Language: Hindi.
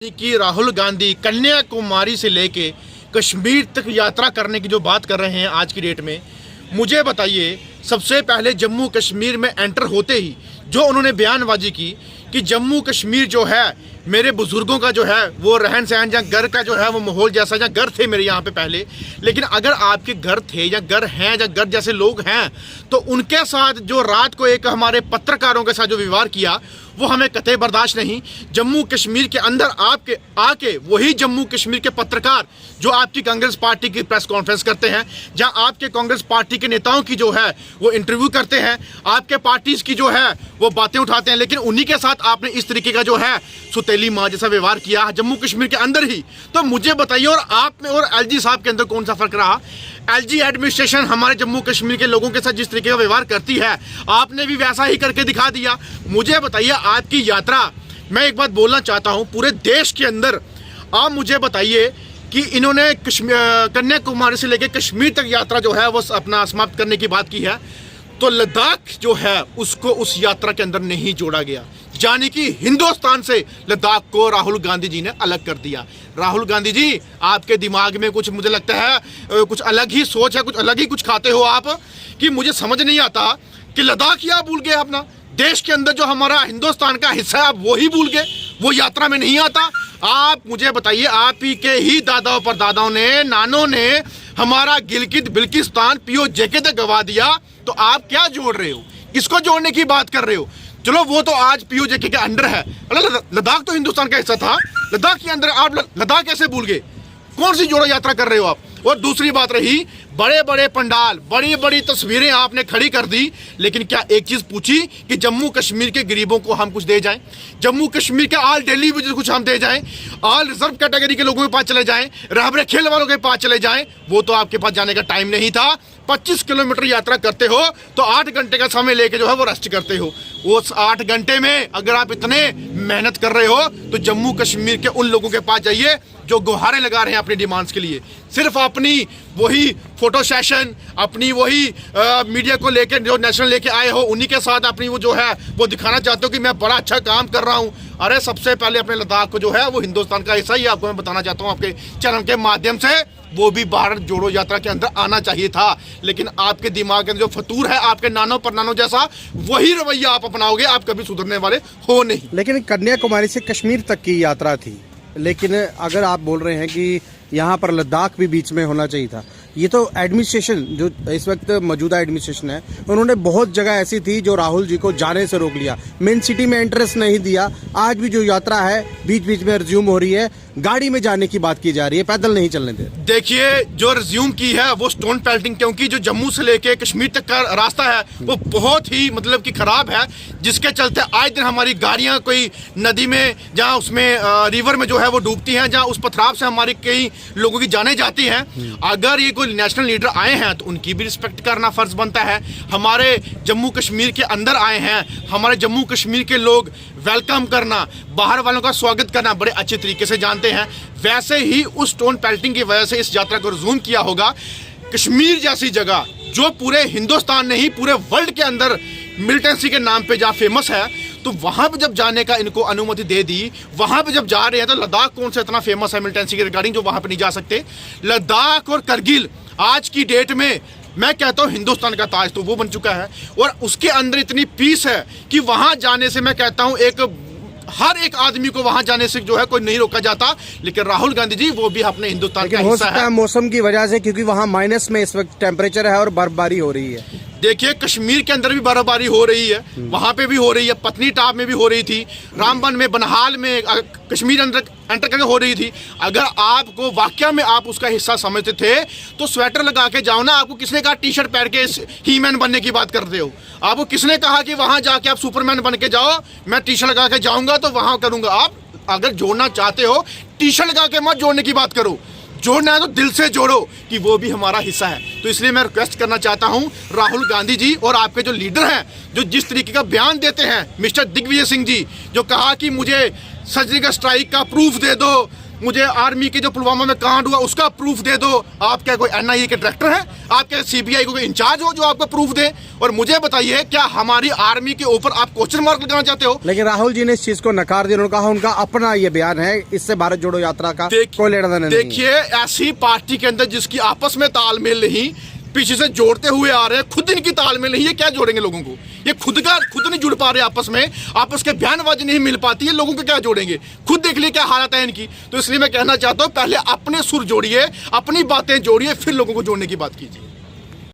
कि राहुल गांधी कन्याकुमारी से लेके कश्मीर तक यात्रा करने की जो बात कर रहे हैं आज की डेट में, मुझे बताइए सबसे पहले जम्मू कश्मीर में एंटर होते ही जो उन्होंने बयानबाजी की कि जम्मू कश्मीर जो है मेरे बुजुर्गों का जो है वो रहन सहन या घर का जो है वो माहौल जैसा या घर थे मेरे यहाँ पे पहले, लेकिन अगर आपके घर थे या घर हैं या घर जैसे लोग हैं तो उनके साथ जो रात को एक हमारे पत्रकारों के साथ जो व्यवहार किया वो हमें कतई बर्दाश्त नहीं। जम्मू कश्मीर के अंदर आपके आके वही जम्मू कश्मीर के पत्रकार जो आपकी कांग्रेस पार्टी की प्रेस कॉन्फ्रेंस करते हैं, जहां आपके कांग्रेस पार्टी के नेताओं की जो है वो इंटरव्यू करते हैं, आपके पार्टीज की जो है वो बातें उठाते हैं, लेकिन उन्हीं के साथ आपने इस तरीके का जो है सुतेली माँ जैसा व्यवहार किया जम्मू कश्मीर के अंदर ही। तो मुझे बताइए, और आप में और एलजी साहब के अंदर कौन सा फर्क रहा? एलजी एडमिनिस्ट्रेशन हमारे जम्मू कश्मीर के लोगों के साथ जिस तरीके का व्यवहार करती है आपने भी वैसा ही करके दिखा दिया। मुझे बताइए आपकी यात्रा, मैं एक बात बोलना चाहता हूं पूरे देश के अंदर, आप मुझे बताइए कि इन्होंने कन्याकुमारी से लेकर कश्मीर तक यात्रा जो है वो अपना समाप्त करने की बात की है, तो लद्दाख जो है उसको उस यात्रा के अंदर नहीं जोड़ा गया, यानी कि हिंदुस्तान से लद्दाख को राहुल गांधी जी ने अलग कर दिया। राहुल गांधी जी, आपके दिमाग में कुछ मुझे लगता है कुछ अलग ही सोच है, कुछ अलग ही कुछ खाते हो आप, कि मुझे समझ नहीं आता कि लद्दाख ही आप भूल गए। अपना देश के अंदर जो हमारा हिंदुस्तान का हिस्सा है आप वो ही भूल गए, वो यात्रा में नहीं आता। आप मुझे बताइए, आप ही के ही दादाओं पर दादाओं ने, नानों ने हमारा गिलगित बिल्किस्तान पीओजे तक गवा दिया, तो आप क्या जोड़ रहे हो? किसको जोड़ने की बात कर रहे हो? चलो वो तो आज पीओजे के अंडर है, लद्दाख तो हिंदुस्तान का हिस्सा था, लद्दाख के अंदर आप लद्दाख कैसे भूल गए? कौन सी जोड़ो यात्रा कर रहे हो आप? और दूसरी बात रही, बड़े बड़े पंडाल, बड़ी बड़ी तस्वीरें आपने खड़ी कर दी, लेकिन क्या एक चीज पूछी कि जम्मू कश्मीर के गरीबों को हम कुछ दे जाएं? जम्मू कश्मीर के ऑल दिल्ली में कुछ हम दे जाएं? ऑल रिजर्व कैटेगरी के लोगों के पास चले जाएं? रहबरे खेल वालों के पास चले जाएं? वो तो आपके पास जाने का टाइम नहीं था। 25 किलोमीटर यात्रा करते हो तो 8 घंटे का समय लेके जो है वो रेस्ट करते हो। उस 8 घंटे में अगर आप इतने मेहनत कर रहे हो तो जम्मू कश्मीर के उन लोगों के पास जाइए जो गुहारें लगा रहे हैं अपनी डिमांड्स के लिए, सिर्फ अपनी वही फोटो सेशन, अपनी वही मीडिया को लेकर जो नेशनल लेके आए हो उन्हीं के साथ अपनी वो जो है वो दिखाना चाहते हो कि मैं बड़ा अच्छा काम कर रहा हूँ। अरे सबसे पहले अपने लद्दाख को जो है वो हिंदुस्तान का हिस्सा ही आपको मैं बताना चाहता हूँ आपके चैनल के माध्यम से, वो भी भारत जोड़ो यात्रा के अंदर आना चाहिए था। लेकिन आपके दिमाग के अंदर जो फतूर है आपके नानों पर नानों जैसा, वही रवैया आप अपनाओगे, आप कभी सुधरने वाले हो नहीं। लेकिन कन्याकुमारी से कश्मीर तक की यात्रा थी, लेकिन अगर आप बोल रहे हैं कि यहाँ पर लद्दाख भी बीच में होना चाहिए था, ये तो एडमिनिस्ट्रेशन जो इस वक्त मौजूदा एडमिनिस्ट्रेशन है उन्होंने बहुत जगह ऐसी थी जो राहुल जी को जाने से रोक लिया, मेन सिटी में इंटरेस्ट नहीं दिया। आज भी जो यात्रा है बीच बीच में रिज्यूम हो रही है, गाड़ी में जाने की बात की जा रही है, पैदल नहीं चलने दे। देखिए जो रिज्यूम की है वो स्टोन पेल्टिंग, क्योंकि जो जम्मू से लेके कश्मीर तक का रास्ता है वो बहुत ही मतलब कि खराब है, जिसके चलते आए दिन हमारी गाड़ियां कोई नदी में जहां उसमें रिवर में जो है वो डूबती हैं, जहां उस पथराव से हमारी कई लोगों की जाने जाती हैं। अगर ये कोई नेशनल लीडर आए हैं तो उनकी भी रिस्पेक्ट करना फर्ज बनता है। हमारे जम्मू कश्मीर के अंदर आए हैं, हमारे जम्मू कश्मीर के लोग वेलकम करना, बाहर वालों का स्वागत करना बड़े अच्छे तरीके से जानते हैं। वैसे ही उस स्टोन पेल्टिंग की वजह से इस यात्रा को रिज्यूम किया होगा। कश्मीर जैसी जगह जो पूरे हिंदुस्तान नहीं पूरे वर्ल्ड के अंदर मिलिटेंसी के नाम पे जहाँ फेमस है, तो वहां पे जब जाने का इनको अनुमति दे दी, वहां पे जब जा रहे हैं, तो लद्दाख कौन सा इतना फेमस है मिलिटेंसी के रिगार्डिंग जो वहां पे नहीं जा सकते? लद्दाख और करगिल आज की डेट में मैं कहता हूं हिंदुस्तान का ताज तो वो बन चुका है, और उसके अंदर इतनी पीस है कि वहां जाने से मैं कहता हूं हर एक आदमी को वहां जाने से जो है कोई नहीं रोका जाता। लेकिन राहुल गांधी जी वो भी अपने हिंदुस्तान का हिस्सा है। मौसम की वजह से, क्योंकि वहां माइनस में इस वक्त टेम्परेचर है और बर्फबारी हो रही है। देखिए कश्मीर के अंदर भी बर्फबारी हो रही है, वहां पे भी हो रही है, पत्नी टॉप में भी हो रही थी, रामबन में, बनहाल में, कश्मीर अंदर एंटर करके हो रही थी। अगर आपको वाकया में आप उसका हिस्सा समझते थे तो स्वेटर लगा के जाओ ना। आपको किसने कहा टी शर्ट पहन के ही मैन बनने की बात करते हो? आपको किसने कहा कि वहां जाके आप सुपरमैन बन के जाओ, मैं टी शर्ट लगा के जाऊंगा तो वहां करूंगा? आप अगर जोड़ना चाहते हो टी शर्ट लगा के मत जोड़ने की बात करो, जोड़ना है तो दिल से जोड़ो कि वो भी हमारा हिस्सा है। तो इसलिए मैं रिक्वेस्ट करना चाहता हूं राहुल गांधी जी और आपके जो लीडर हैं जो जिस तरीके का बयान देते हैं, मिस्टर दिग्विजय सिंह जी जो कहा कि मुझे सर्जिकल स्ट्राइक का प्रूफ दे दो, मुझे आर्मी के जो पुलवामा में कांड हुआ उसका प्रूफ दे दो। आप क्या कोई एनआईए के डायरेक्टर हैं? आप क्या सीबीआई को कोई इंचार्ज हो जो आपको प्रूफ दे? और मुझे बताइए, क्या हमारी आर्मी के ऊपर आप क्वेश्चन मार्क लगाना चाहते हो? लेकिन राहुल जी ने इस चीज को नकार दिया, उन्होंने कहा उनका अपना ये बयान है, इससे भारत जोड़ो यात्रा का कोई लेना देना नहीं है। देखिए, ऐसी पार्टी के अंदर जिसकी आपस में तालमेल नहीं, पीछे से जोड़ते हुए आ रहे हैं, खुद इनकी तालमेल नहीं है, क्या जोड़ेंगे लोगों को? ये खुद नहीं जुड़ पा रहे आपस में, आपस के बयानबाजी नहीं मिल पाती है, लोगों को क्या जोड़ेंगे? खुद देख लिए क्या हालत है इनकी। तो इसलिए मैं कहना चाहता हूं, पहले अपने सुर जोड़िए, अपनी बातें जोड़िए, फिर लोगों को जोड़ने की बात कीजिए।